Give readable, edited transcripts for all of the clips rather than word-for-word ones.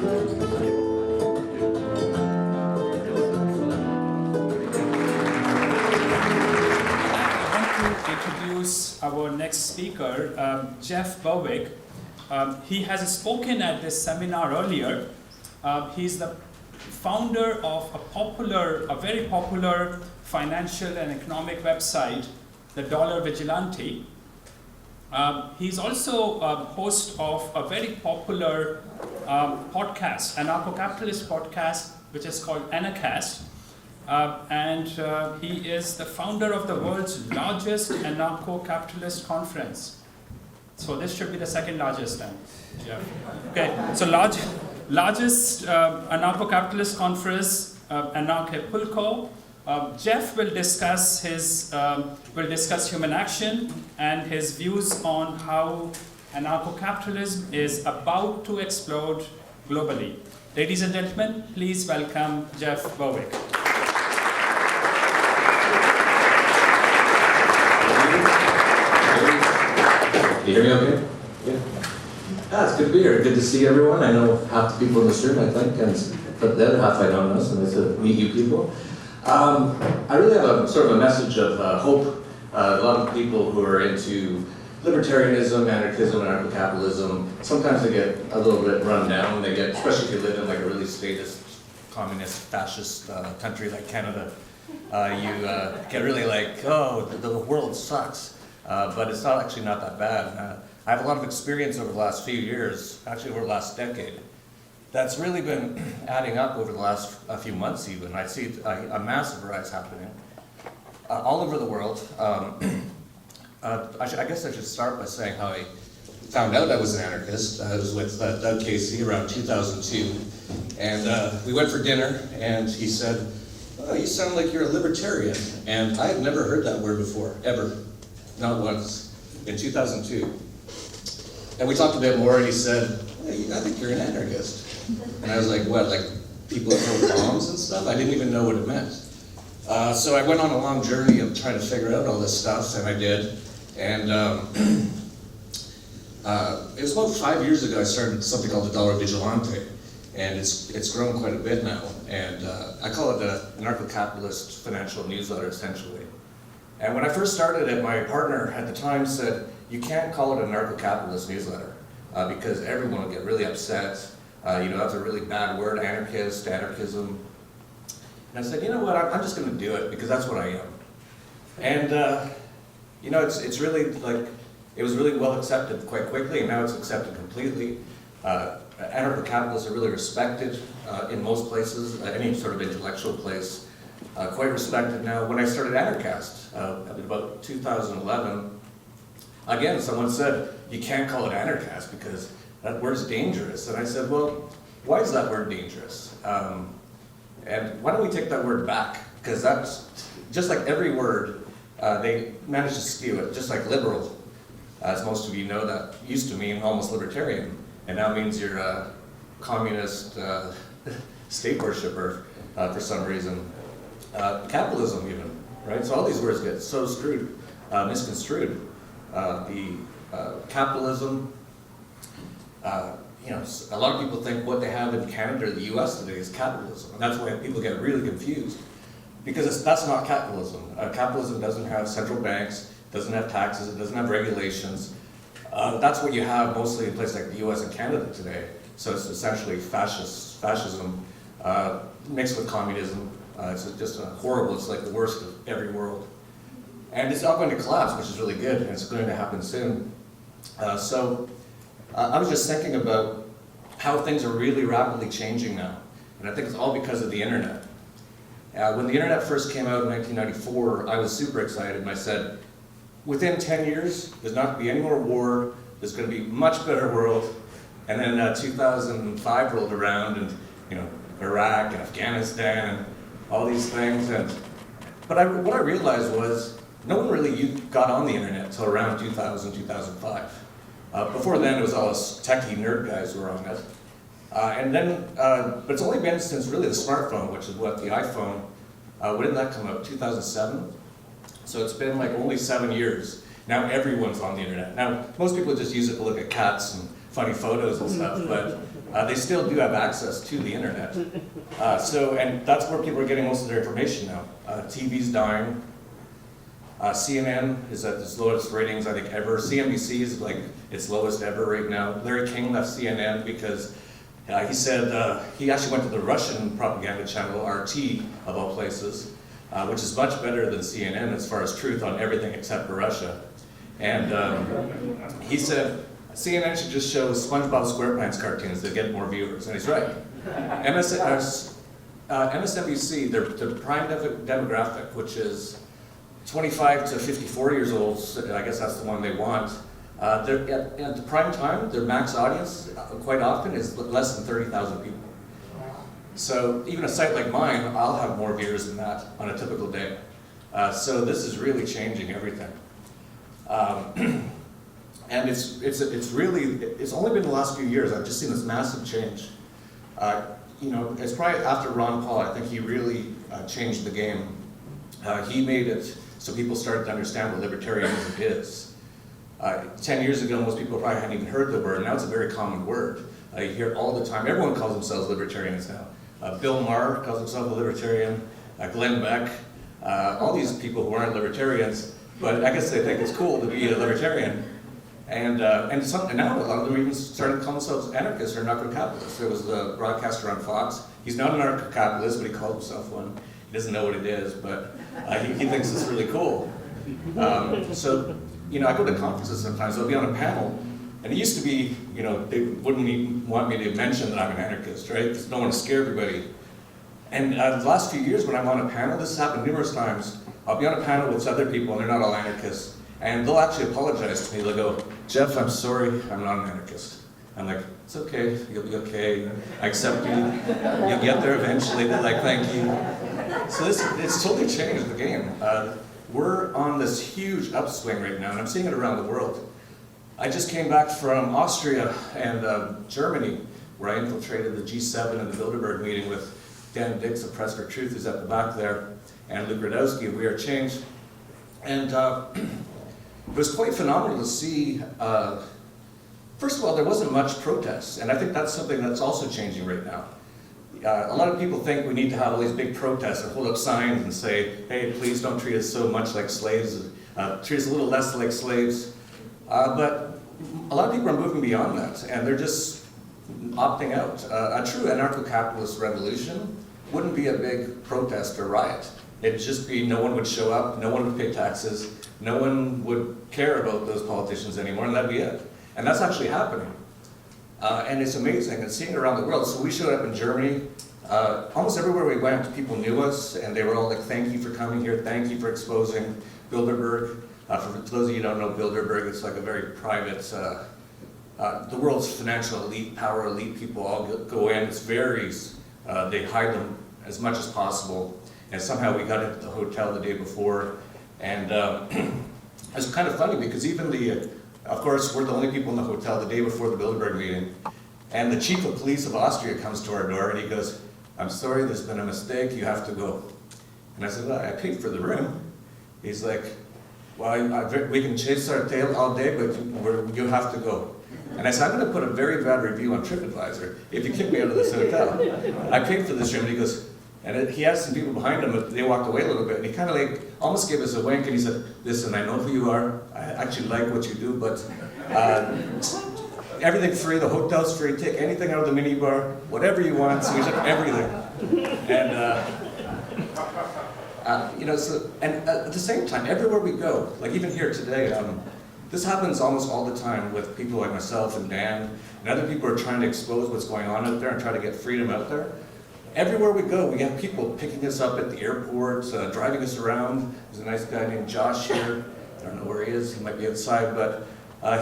Introduce our next speaker, Jeff Berwick. He has spoken at this seminar earlier. He's the founder of a very popular financial and economic website, The Dollar Vigilante. He's also a host of a very popular podcast, Anarcho Capitalist podcast, which is called Anarchism. And he is the founder of the world's largest Anarcho Capitalist conference. So this should be the second largest then. Yeah. Okay. So largest Anarcho Capitalist conference, Anarcho. Jeff will discuss human action and his views on how Anarcho capitalism is about to explode globally. Ladies and gentlemen, please welcome Jeff Berwick. Can you hear me okay? Yeah. It's good to be here. Good to see everyone. I know half the people in this room, I think, but the other half I don't know, so nice to meet you people. I really have a sort of a message of hope. A lot of people who are into libertarianism, anarchism, anarcho capitalism, sometimes they get a little bit run down. They get, especially if you live in like a really statist, communist, fascist country like Canada, you get really like, oh, the world sucks. But it's actually not that bad. I have a lot of experience over the last few years, actually over the last decade, that's really been adding up over the last few months even. I see a massive rise happening all over the world. I guess I should start by saying how I found out I was an anarchist. I was with Doug Casey around 2002, and we went for dinner, and he said, "Oh, you sound like you're a libertarian." And I had never heard that word before, ever. Not once, in 2002. And we talked a bit more, and he said, "Hey, I think you're an anarchist." And I was like, what, like people that throw bombs and stuff? I didn't even know what it meant. So I went on a long journey of trying to figure out all this stuff, and I did. And it was about 5 years ago I started something called the Dollar Vigilante. And it's grown quite a bit now. And I call it the Anarcho Capitalist financial newsletter, essentially. And when I first started it, my partner at the time said, you can't call it an anarcho-capitalist newsletter because everyone will get really upset. That's a really bad word, anarchist, anarchism. And I said, you know what, I'm just gonna do it because that's what I am. And it's really like, it was really well accepted quite quickly, and now it's accepted completely. Anarcho-capitalists are really respected in most places, any sort of intellectual place. Quite respected now. When I started Anarchist, about 2011, again, someone said, you can't call it Anarchist because that word's dangerous. And I said, well, why is that word dangerous? And why don't we take that word back? Because that's, just like every word, they managed to skew it, just like liberal, as most of you know, that used to mean almost libertarian, and now means you're a communist state worshiper for some reason. Capitalism even, right? So all these words get so screwed, misconstrued. Capitalism, a lot of people think what they have in Canada or the US today is capitalism. And that's why people get really confused. Because that's not capitalism. Capitalism doesn't have central banks, doesn't have taxes, it doesn't have regulations. That's what you have mostly in places like the US and Canada today. So it's essentially fascism mixed with communism. It's just horrible, it's like the worst of every world. And it's not going to collapse, which is really good, and it's going to happen soon. So I was just thinking about how things are really rapidly changing now. And I think it's all because of the internet. When the internet first came out in 1994, I was super excited, and I said, within 10 years, there's not going to be any more war, there's going to be a much better world. And then 2005 rolled around, and Iraq and Afghanistan and all these things. But what I realized was no one really got on the internet until around 2000, 2005. Before then, it was all us techie nerd guys who were on it. But it's only been since really the smartphone, which is what the iPhone, when did that come out? 2007? So it's been like only 7 years. Now everyone's on the internet. Now, most people just use it to look at cats and funny photos and stuff, but they still do have access to the internet. And that's where people are getting most of their information now. TV's dying. CNN is at its lowest ratings, I think, ever. CNBC is like its lowest ever right now. Larry King left CNN because he said he actually went to the Russian propaganda channel, RT, of all places, which is much better than CNN as far as truth on everything except for Russia. And he said CNN should just show SpongeBob SquarePants cartoons that get more viewers, and he's right. MSNBC, their prime demographic, which is 25 to 54 years old, I guess that's the one they want. At the prime time, their max audience quite often is less than 30,000 people. So even a site like mine, I'll have more viewers than that on a typical day. So this is really changing everything. And it's only been the last few years, I've just seen this massive change. It's probably after Ron Paul, I think he really changed the game. He made it so people started to understand what libertarianism is. 10 years ago, most people probably hadn't even heard the word. Now it's a very common word. You hear it all the time. Everyone calls themselves libertarians now. Bill Maher calls himself a libertarian. Glenn Beck. All these people who aren't libertarians, but I guess they think it's cool to be a libertarian. And now a lot of them even started calling themselves anarchists or anarcho capitalists. There was the broadcaster on Fox. He's not an anarcho capitalist, but he called himself one. He doesn't know what it is, but he thinks it's really cool. I go to conferences sometimes, I'll be on a panel, and it used to be, they wouldn't even want me to mention that I'm an anarchist, right? Because they don't want to scare everybody. And the last few years when I'm on a panel, this has happened numerous times, I'll be on a panel with other people, and they're not all anarchists, and they'll actually apologize to me. They'll go, "Jeff, I'm sorry, I'm not an anarchist." I'm like, "It's okay, you'll be okay, I accept you, you'll get there eventually." They're like, "Thank you." So it's totally changed the game. We're on this huge upswing right now, and I'm seeing it around the world. I just came back from Austria and Germany, where I infiltrated the G7 and the Bilderberg meeting with Dan Dix of Press for Truth, who's at the back there, and Luke Radowski of We Are Change. And it was quite phenomenal to see. First of all, there wasn't much protest, and I think that's something that's also changing right now. A lot of people think we need to have all these big protests and hold up signs and say, "Hey, please don't treat us so much like slaves, treat us a little less like slaves." But a lot of people are moving beyond that, and they're just opting out. A true anarcho-capitalist revolution wouldn't be a big protest or riot. It'd just be no one would show up, no one would pay taxes, no one would care about those politicians anymore, and that'd be it. And that's actually happening. And it's amazing, and seeing it around the world. So we showed up in Germany. Almost everywhere we went, people knew us, and they were all like, "Thank you for coming here, thank you for exposing Bilderberg." For those of you who don't know Bilderberg, it's like a very private, the world's financial elite, power elite people all go in. It's very, they hide them as much as possible. And somehow we got into the hotel the day before. And it's kind of funny because even of course, we're the only people in the hotel the day before the Bilderberg meeting. And the chief of police of Austria comes to our door and he goes, "I'm sorry, there's been a mistake, you have to go." And I said, "Well, I paid for the room." He's like, "Well, we can chase our tail all day, but you have to go." And I said, "I'm going to put a very bad review on TripAdvisor if you kick me out of this hotel. I paid for this room." And he goes, he had some people behind him, but they walked away a little bit, and he kind of like almost gave us a wink, and he said, "Listen, I know who you are, I actually like what you do, but everything free, the hotel's free, take anything out of the minibar, whatever you want." So we took everything. And at the same time, everywhere we go, like even here today, this happens almost all the time with people like myself and Dan, and other people who are trying to expose what's going on out there and try to get freedom out there. Everywhere we go, we have people picking us up at the airport, driving us around. There's a nice guy named Josh here. I don't know where he is, he might be outside, but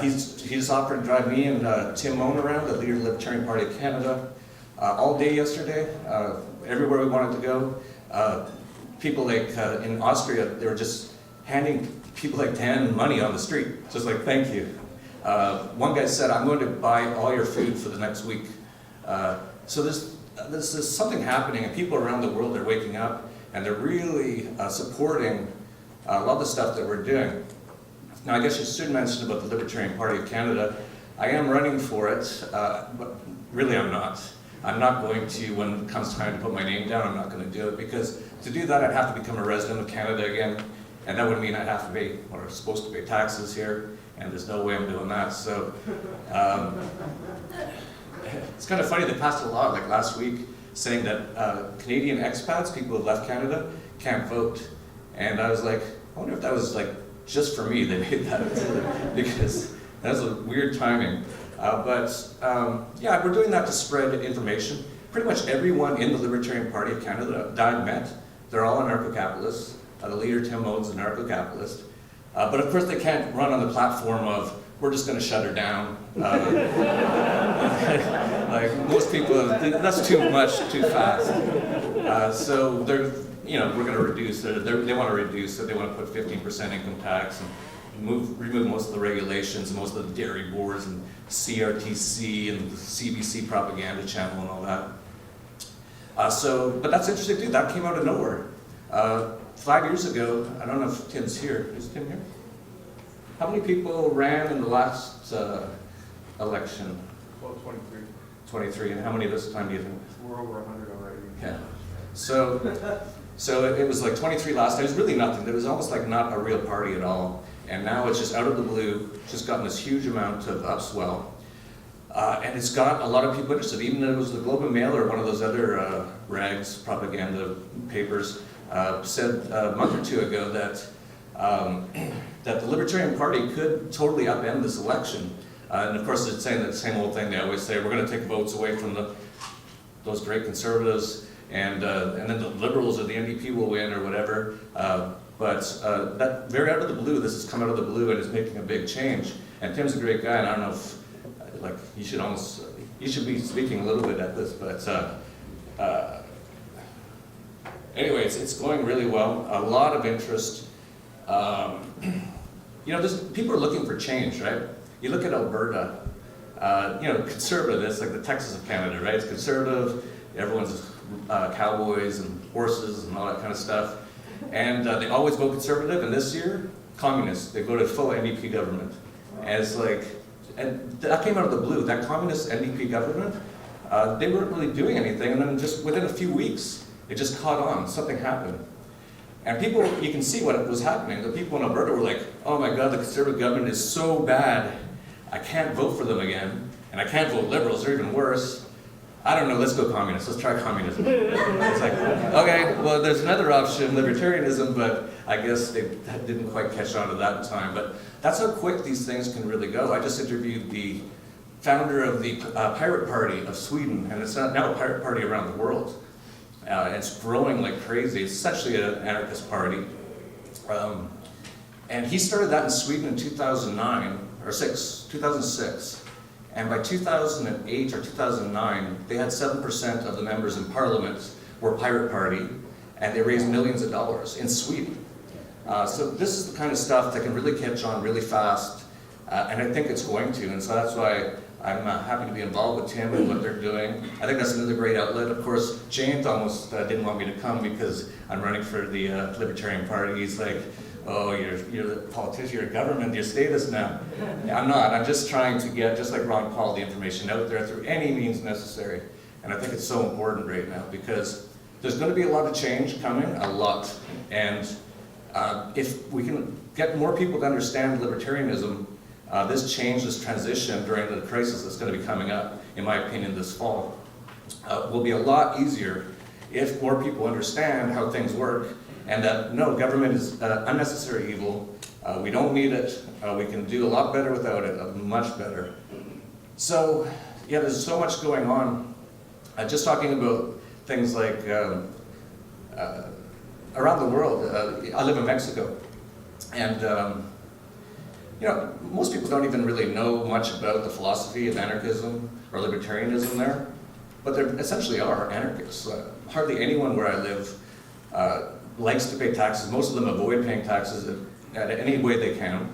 he just offered to drive me and Tim Moan around, the leader of the Libertarian Party of Canada, all day yesterday, everywhere we wanted to go. People like in Austria, they were just handing people like Dan money on the street, just like, "Thank you." One guy said, "I'm going to buy all your food for the next week." So there's something happening, and people around the world are waking up, and they're really supporting a lot of the stuff that we're doing. Now, I guess you should mention about the Libertarian Party of Canada. I am running for it, but really I'm not. I'm not going to, when it comes time to put my name down, I'm not going to do it, because to do that I'd have to become a resident of Canada again, and that would mean I'd have to pay, or supposed to pay taxes here, and there's no way I'm doing that. So it's kind of funny, they passed a law like last week saying that Canadian expats, people who have left Canada, can't vote. And I was like, I wonder if that was like just for me they made that, because that was a weird timing. Yeah, we're doing that to spread information. Pretty much everyone in the Libertarian Party of Canada that I've met, they're all anarcho capitalists. The leader, Tim Moen's, an anarcho capitalist. But of course they can't run on the platform of, we're just going to shut her down. Like most people, that's too much, too fast. So they're, we're going to reduce, they want to reduce it, they want to put 15% income tax and remove most of the regulations, most of the dairy boards and CRTC and the CBC propaganda channel and all that. But that's interesting too, that came out of nowhere. 5 years ago, I don't know if Tim's here, is Tim here? How many people ran in the last election? Well, 23. 23, and how many this time do you think? We're over 100 already. Yeah. So it was like 23 last time. It was really nothing. There was almost like not a real party at all. And now it's just out of the blue, just gotten this huge amount of upswell. And it's got a lot of people interested. Even though it was the Globe and Mail or one of those other rags, propaganda papers, said a month or two ago that that the Libertarian Party could totally upend this election. And of course it's saying the same old thing they always say, we're going to take votes away from those great conservatives, and then the Liberals or the NDP will win or whatever. But that very out of the blue, this has come out of the blue and is making a big change. And Tim's a great guy, and I don't know if, like, you should be speaking a little bit at this, but anyways, it's going really well. A lot of interest. People are looking for change, right? You look at Alberta, conservative, it's like the Texas of Canada, right? It's conservative, everyone's cowboys and horses and all that kind of stuff. And they always vote conservative, and this year, communists. They voted full NDP government. And it's like, and that came out of the blue, that communist NDP government, they weren't really doing anything, and then just within a few weeks, it just caught on, something happened. And people, you can see what was happening. The people in Alberta were like, oh my God, the conservative government is so bad, I can't vote for them again, and I can't vote Liberals, they're even worse. I don't know, let's go communist, let's try communism. It's like, okay, well there's another option, libertarianism, but I guess they didn't quite catch on to that in time. But that's how quick these things can really go. I just interviewed the founder of the Pirate Party of Sweden, and it's now a pirate party around the world. It's growing like crazy. It's essentially an anarchist party. And he started that in Sweden in 2006. And by 2008 or 2009, they had 7% of the members in parliament were Pirate Party, and they raised millions of dollars in Sweden. So this is the kind of stuff that can really catch on really fast, and I think it's going to, and so that's why I'm happy to be involved with Tim and what they're doing. I think that's another great outlet. Of course, James almost didn't want me to come because I'm running for the Libertarian Party. He's like, oh, you're the politician, you're a government, you're status now. I'm not. I'm just trying to get, just like Ron Paul, the information out there through any means necessary. And I think it's so important right now because there's going to be a lot of change coming, a lot. And if we can get more people to understand libertarianism, this change, this transition during the crisis that's going to be coming up, in my opinion, this fall, will be a lot easier if more people understand how things work and that, no, government is unnecessary evil, we don't need it, we can do a lot better without it, much better. So, yeah, there's so much going on. Just talking about things like around the world, I live in Mexico, and most people don't even really know much about the philosophy of anarchism or libertarianism there, but there essentially are anarchists. Hardly anyone where I live likes to pay taxes. Most of them avoid paying taxes at any way they can.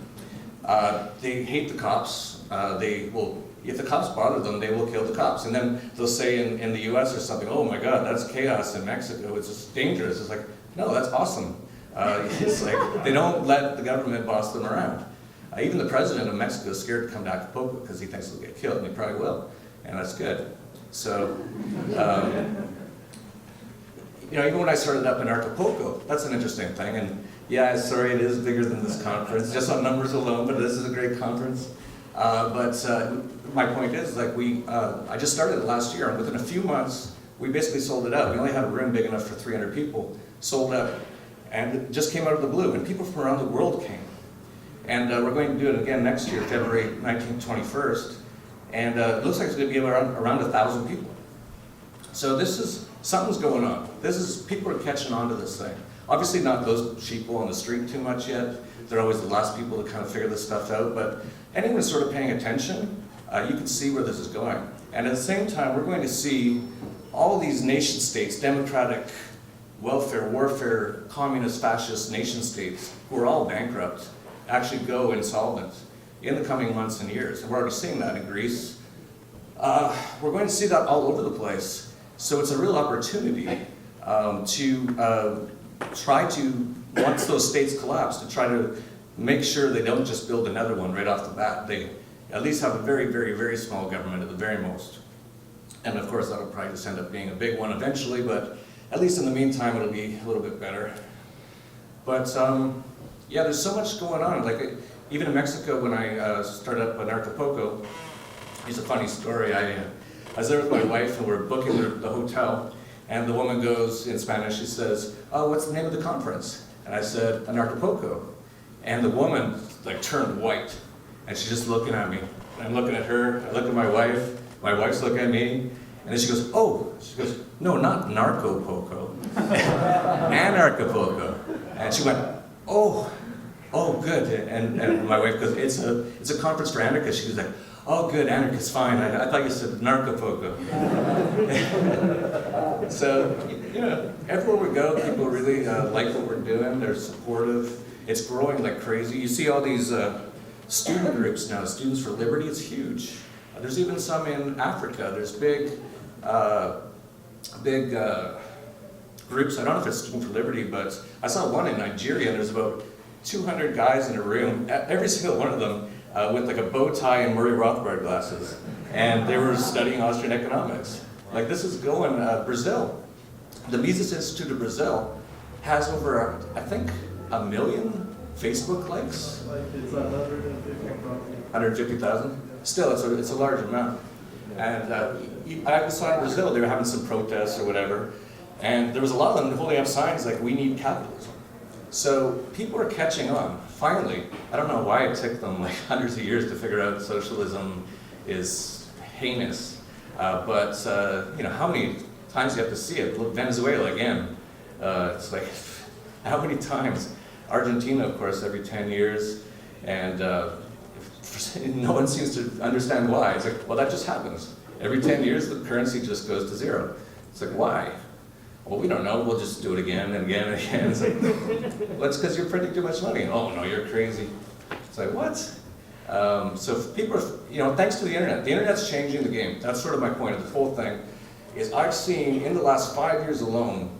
They hate the cops. If the cops bother them, they will kill the cops. And then they'll say in the US or something, oh my God, that's chaos in Mexico. It's just dangerous. It's like, no, that's awesome. It's like they don't let the government boss them around. Even the president of Mexico is scared to come to Acapulco because he thinks he'll get killed, and he probably will, and that's good. So, even when I started up in Acapulco, that's an interesting thing, and yeah, sorry, it is bigger than this conference, just on numbers alone, but this is a great conference. My point is, I just started it last year, and within a few months, we basically sold it out. We only had a room big enough for 300 people, sold out, and it just came out of the blue, and people from around the world came. And we're going to do it again next year, February 19th, 21st, and it looks like it's going to be around 1,000 people. So something's going on. People are catching on to this thing. Obviously not those sheeple on the street too much yet. They're always the last people to kind of figure this stuff out, but anyone sort of paying attention, you can see where this is going. And at the same time, we're going to see all these nation states, democratic, welfare, warfare, communist, fascist nation states, who are all bankrupt, actually go insolvent in the coming months and years. And we're already seeing that in Greece. We're going to see that all over the place. So it's a real opportunity to try to, once those states collapse, to try to make sure they don't just build another one right off the bat. They at least have a very, very, very small government at the very most. And of course, that'll probably just end up being a big one eventually, but at least in the meantime, it'll be a little bit better. But yeah, there's so much going on. Even in Mexico, when I started up in Acapulco, it's a funny story. I was there with my wife, and we're booking the hotel, and the woman goes in Spanish, she says, "Oh, what's the name of the conference?" And I said, "Anarcapulco." And the woman turned white, and she's just looking at me. I'm looking at her, I look at my wife's looking at me, and then she goes, "Oh," she goes, "No, not Narco-Poco, Anarcapulco." And she went, "Oh, good." And my wife goes, "It's a conference for anarchists." She was like, "Oh, good, anarchists, fine. I thought you said Narco-Poco." So, everywhere we go, people really like what we're doing. They're supportive. It's growing like crazy. You see all these student groups now, Students for Liberty. It's huge. There's even some in Africa. There's big groups. I don't know if it's Student for Liberty, but I saw one in Nigeria. There's about 200 guys in a room, every single one of them with a bow tie and Murray Rothbard glasses. And they were studying Austrian economics. This is going, Brazil. The Mises Institute of Brazil has over, I think, 1 million Facebook likes. It's 150,000? Still, it's a large amount. And I saw in Brazil, they were having some protests or whatever, and there was a lot of them holding up signs like, "We need capitalism." So people are catching on, finally. I don't know why it took them hundreds of years to figure out socialism is heinous. But how many times do you have to see it? Look, Venezuela again. It's how many times? Argentina, of course, every 10 years. And no one seems to understand why. It's well, that just happens. Every 10 years, the currency just goes to zero. It's why? Well, we don't know. We'll just do it again and again and again. It's well, it's because you're printing too much money. Oh, no, you're crazy. It's what? So people are, thanks to the internet's changing the game. That's sort of my point of this whole thing, is I've seen in the last 5 years alone,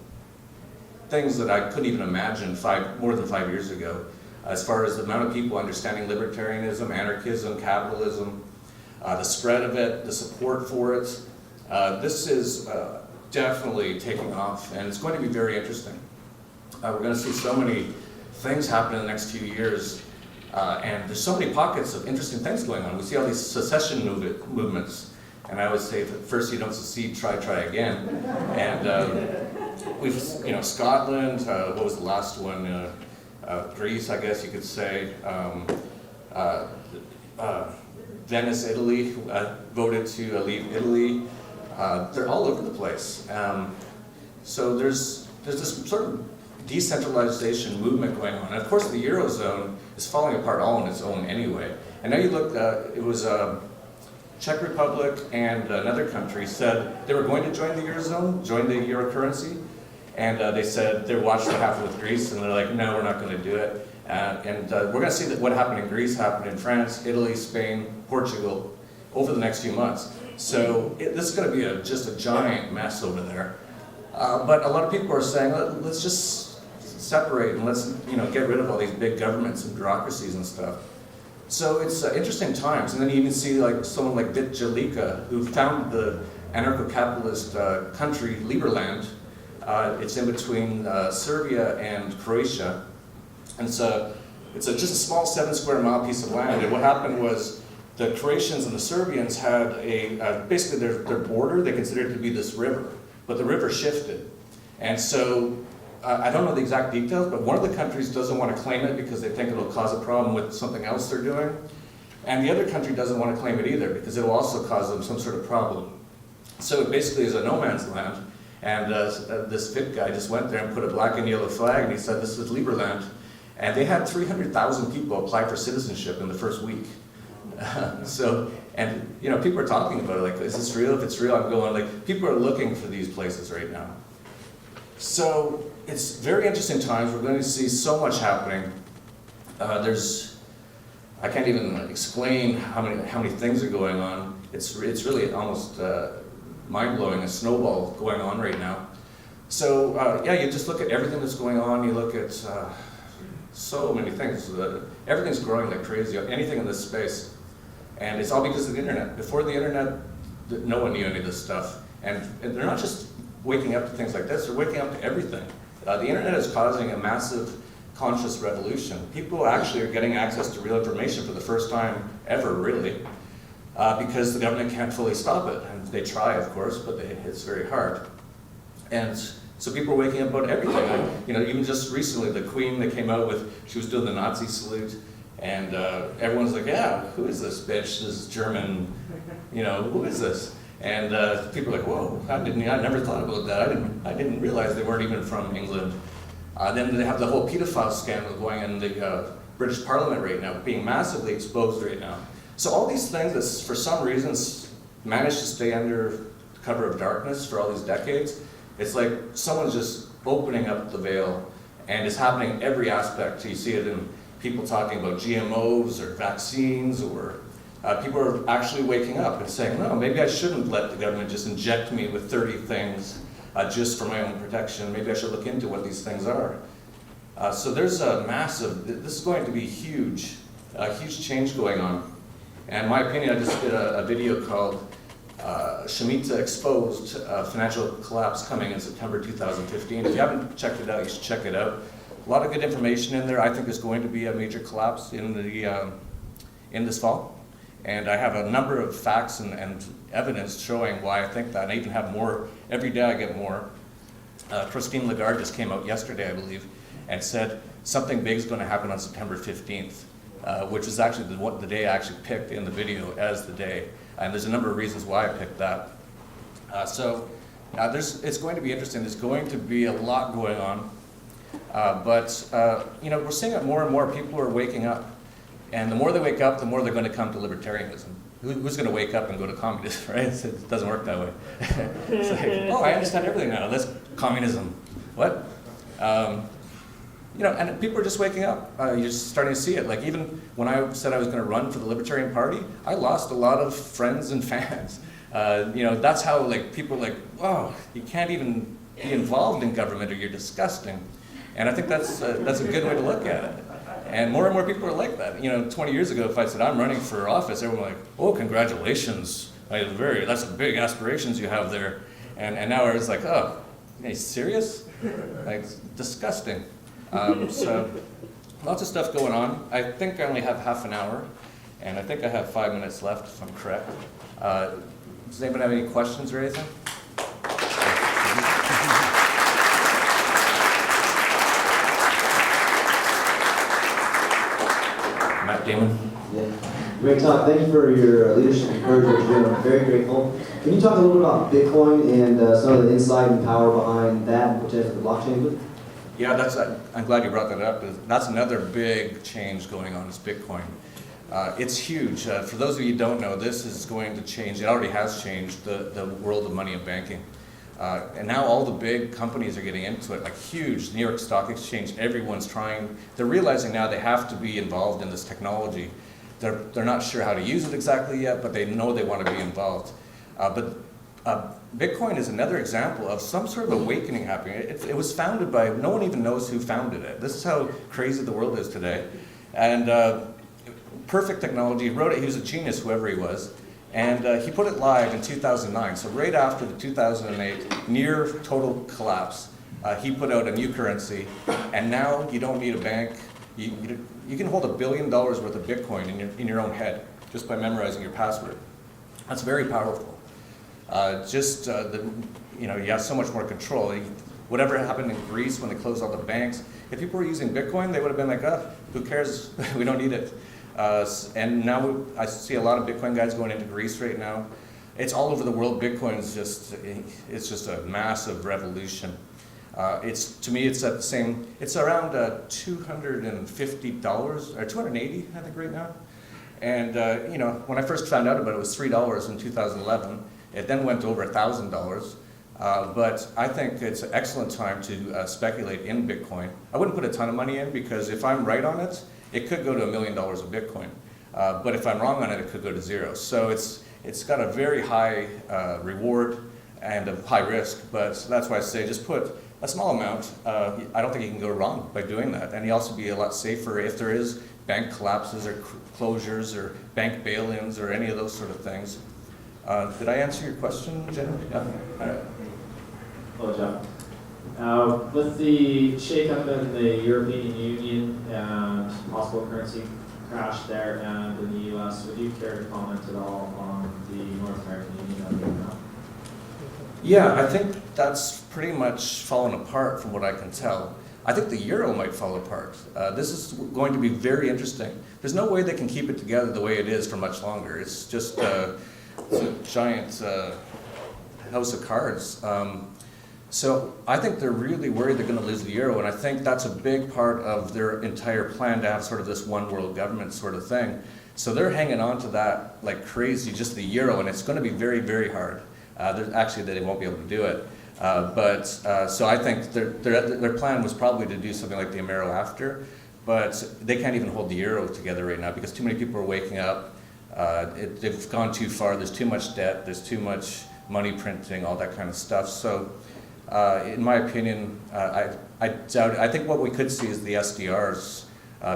things that I couldn't even imagine more than 5 years ago, as far as the amount of people understanding libertarianism, anarchism, capitalism, the spread of it, the support for it. This is definitely taking off, and it's going to be very interesting. We're going to see so many things happen in the next few years, and there's so many pockets of interesting things going on. We see all these secession movements, and I always say, if at first you don't succeed, try again. And we've, Scotland, what was the last one? Greece, I guess you could say. Venice, Italy, voted to leave Italy. They're all over the place. So there's this sort of decentralization movement going on. And of course, the Eurozone is falling apart all on its own anyway. And now you look, it was Czech Republic and another country said they were going to join the Eurozone, join the Euro currency. And they said, they watched what happened with Greece, and they're like, no, we're not going to do it. And we're going to see that what happened in Greece happened in France, Italy, Spain, Portugal, over the next few months. So this is going to be just a giant mess over there. But a lot of people are saying, let's just separate and let's get rid of all these big governments and bureaucracies and stuff. So it's interesting times, and then you even see like someone like Jalika, who founded the Anarcho Capitalist country Liberland. It's in between Serbia and Croatia, and it's just a small 7 square mile piece of land. And what happened was the Croatians and the Serbians had basically their border, they considered it to be this river, but the river shifted. And so, I don't know the exact details, but one of the countries doesn't want to claim it because they think it'll cause a problem with something else they're doing. And the other country doesn't want to claim it either because it'll also cause them some sort of problem. So it basically is a no man's land. And this Vic guy just went there and put a black and yellow flag and he said, this is Liberland. And they had 300,000 people apply for citizenship in the first week. People are talking about it, like, is this real? If it's real, I'm going, like, people are looking for these places right now. So it's very interesting times. We're going to see so much happening. I can't even explain how many things are going on. It's really almost mind-blowing, a snowball going on right now. So you just look at everything that's going on. You look at so many things. Everything's growing like crazy, anything in this space. And it's all because of the internet. Before the internet, no one knew any of this stuff. And they're not just waking up to things like this, they're waking up to everything. The internet is causing a massive conscious revolution. People actually are getting access to real information for the first time ever, really, because the government can't fully stop it. And they try, of course, but it's very hard. And so people are waking up about everything. Even just recently, the Queen that came out with, she was doing the Nazi salute, and everyone's like, yeah, who is this bitch, this German, who is this? And people are like, whoa, I never thought about that. I didn't realize they weren't even from England. Then they have the whole pedophile scandal going in the British Parliament right now, being massively exposed right now. So all these things that, for some reasons, managed to stay under the cover of darkness for all these decades, it's like someone's just opening up the veil, and it's happening in every aspect. You see it in people talking about GMOs or vaccines, or people are actually waking up and saying, no, maybe I shouldn't let the government just inject me with 30 things just for my own protection. Maybe I should look into what these things are. So there's this is going to be huge, a huge change going on. And in my opinion, I just did a video called Shemitah Exposed, Financial Collapse Coming in September 2015. If you haven't checked it out, you should check it out. A lot of good information in there. I think there's going to be a major collapse in this fall. And I have a number of facts and evidence showing why I think that. And I even have more. Every day I get more. Christine Lagarde just came out yesterday, I believe, and said something big is going to happen on September 15th, which is actually the day I actually picked in the video as the day. And there's a number of reasons why I picked that. It's going to be interesting. There's going to be a lot going on. We're seeing it more and more. People are waking up. And the more they wake up, the more they're going to come to libertarianism. Who's going to wake up and go to communism, right? It doesn't work that way. It's like, oh, I understand everything now. That's communism. What? And people are just waking up. You're just starting to see it. Like, even when I said I was going to run for the Libertarian Party, I lost a lot of friends and fans. That's how, people are like, oh, you can't even be involved in government or you're disgusting. And I think that's a good way to look at it. And more people are like that. 20 years ago, if I said I'm running for office, everyone was like, oh, congratulations. That's some big aspirations you have there. And now it's like, oh, are you serious? Like, it's disgusting. So lots of stuff going on. I think I only have half an hour, and I think I have 5 minutes left, if I'm correct. Does anybody have any questions or anything? Matt Damon. Yeah. Great talk. Thank you for your leadership and courage that you're doing. I'm very grateful. Can you talk a little bit about Bitcoin and some of the insight and power behind that and potentially the blockchain? Yeah, I'm glad you brought that up. That's another big change going on is Bitcoin. It's huge. For those of you who don't know, this is going to change, it already has changed the world of money and banking. And now all the big companies are getting into it, like huge. New York Stock Exchange, everyone's trying. They're realizing now they have to be involved in this technology. They're not sure how to use it exactly yet, but they know they want to be involved. Bitcoin is another example of some sort of awakening happening. It was founded by, no one even knows who founded it. This is how crazy the world is today. And perfect technology. He wrote it. He was a genius, whoever he was. And he put it live in 2009. So right after the 2008 near total collapse, he put out a new currency. And now you don't need a bank. You can hold $1 billion worth of Bitcoin in your own head just by memorizing your password. That's very powerful. You have so much more control. Whatever happened in Greece when they closed all the banks, if people were using Bitcoin, they would have been like, oh, who cares? We don't need it. And now I see a lot of Bitcoin guys going into Greece right now. It's all over the world. Bitcoin is just a massive revolution. To me, it's at the same. It's around $250 or $280, I think, right now. And when I first found out about it, it was $3 in 2011. It then went over $1,000. But I think it's an excellent time to speculate in Bitcoin. I wouldn't put a ton of money in because if I'm right on it, it could go to $1 million of Bitcoin. But if I'm wrong on it, it could go to zero. So it's got a very high reward and a high risk. But that's why I say just put a small amount. I don't think you can go wrong by doing that. And you'll also be a lot safer if there is bank collapses or closures or bank bail-ins or any of those sort of things. Did I answer your question, Jen? Yeah. All right. Hello, Jeff. With the shake-up in the European Union and possible currency crash there and in the US, would you care to comment at all on the North American Union right now? Yeah, I think that's pretty much fallen apart from what I can tell. I think the euro might fall apart. This is going to be very interesting. There's no way they can keep it together the way it is for much longer. It's just it's a giant house of cards. So I think they're really worried they're going to lose the euro, and I think that's a big part of their entire plan to have sort of this one world government sort of thing. So they're hanging on to that like crazy, just the euro, and it's going to be very, very hard. Actually, they won't be able to do it. So I think their plan was probably to do something like the Amero after, but they can't even hold the euro together right now because too many people are waking up. They've gone too far. There's too much debt. There's too much money printing, all that kind of stuff. So in my opinion, I doubt it. I think what we could see is the SDRs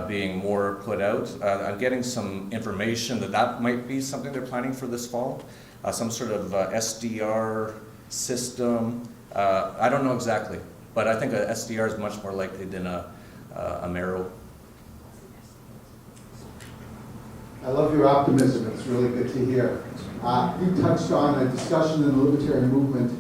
being more put out. I'm getting some information that might be something they're planning for this fall, some sort of SDR system. I don't know exactly, but I think a SDR is much more likely than a Mero. I love your optimism. It's really good to hear. You touched on a discussion in the libertarian movement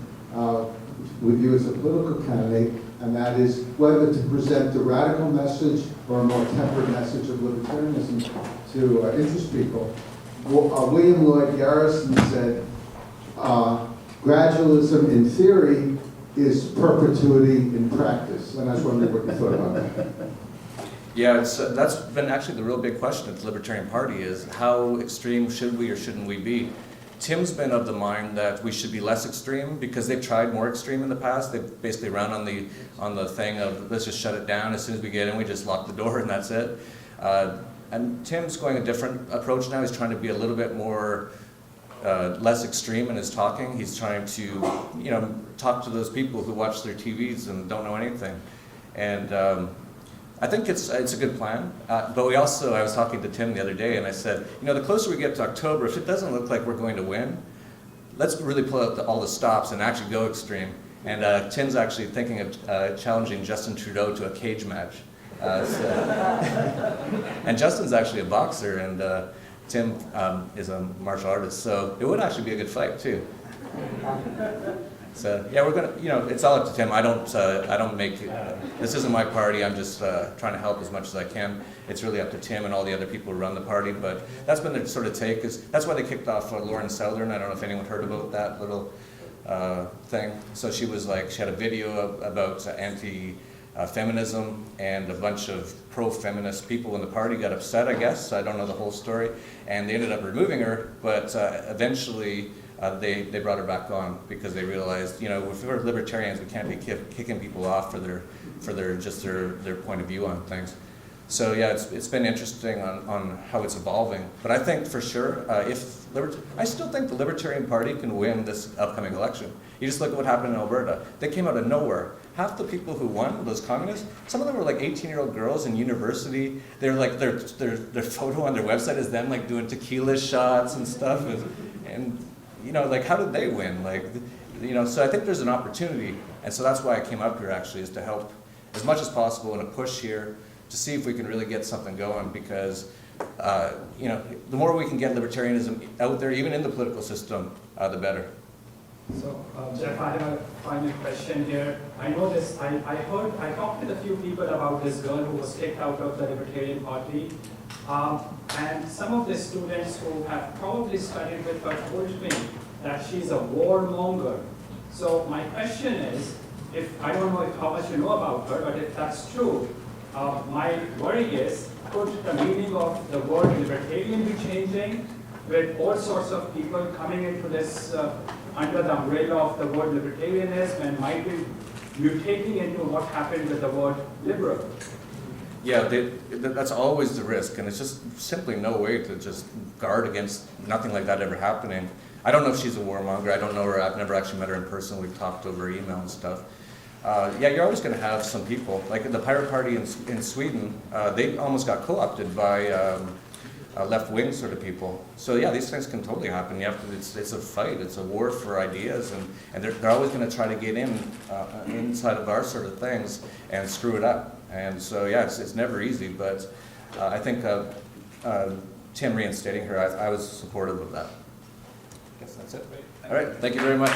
with you as a political candidate, and that is whether to present a radical message or a more tempered message of libertarianism to interest people. William Lloyd Garrison said, gradualism in theory is perpetuity in practice. And I was wondering what you thought about that. Yeah, that's been actually the real big question at the Libertarian Party is how extreme should we or shouldn't we be? Tim's been of the mind that we should be less extreme because they've tried more extreme in the past. They've basically run on the thing of let's just shut it down. As soon as we get in, we just lock the door and that's it. And Tim's going a different approach now. He's trying to be a little bit more less extreme in his talking. He's trying to, talk to those people who watch their TVs and don't know anything. And I think it's a good plan. But I was talking to Tim the other day and I said, the closer we get to October, if it doesn't look like we're going to win, let's really pull out all the stops and actually go extreme. And Tim's actually thinking of challenging Justin Trudeau to a cage match. And Justin's actually a boxer and Tim is a martial artist, so it would actually be a good fight too. So yeah, we're gonna, it's all up to Tim. I don't make, this isn't my party. I'm just trying to help as much as I can. It's really up to Tim and all the other people who run the party. But that's been their sort of take. That's why they kicked off Lauren Southern. I don't know if anyone heard about that little thing. So she had a video about anti-feminism, and a bunch of pro-feminist people in the party got upset, I guess. I don't know the whole story. And they ended up removing her, but eventually they brought her back on because they realized, if we're libertarians, we can't be kicking people off for their point of view on things. So yeah, it's been interesting on how it's evolving. But I think for sure, I still think the Libertarian Party can win this upcoming election. You just look at what happened in Alberta. They came out of nowhere. Half the people who won, those communists, some of them were like 18-year-old girls in university. They're like, their photo on their website is them like doing tequila shots and stuff. And you know, like how did they win? Like, you know, so I think there's an opportunity. And so that's why I came up here actually, is to help as much as possible in a push here to see if we can really get something going, because you know, the more we can get libertarianism out there, even in the political system, the better. So, Jeff, I have a final question here. I know this, I talked with a few people about this girl who was kicked out of the Libertarian Party. And some of the students who have probably studied with her told me that she's a warmonger. So my question is, I don't know how much you know about her, but if that's true, my worry is, could the meaning of the word libertarian be changing with all sorts of people coming into this under the umbrella of the word libertarianism, and might be mutating into what happened with the word liberal? Yeah, that's always the risk, and it's just simply no way to just guard against nothing like that ever happening. I don't know if she's a warmonger. I don't know her. I've never actually met her in person. We've talked over email and stuff. Yeah, you're always going to have some people, like the Pirate Party in Sweden. They almost got co-opted by left-wing sort of people. So yeah, these things can totally happen. It's a fight. It's a war for ideas, and they're always going to try to get inside of our sort of things and screw it up. And so yeah, it's never easy. But I think Tim reinstating her, I was supportive of that. I guess that's it. All right, thank you very much.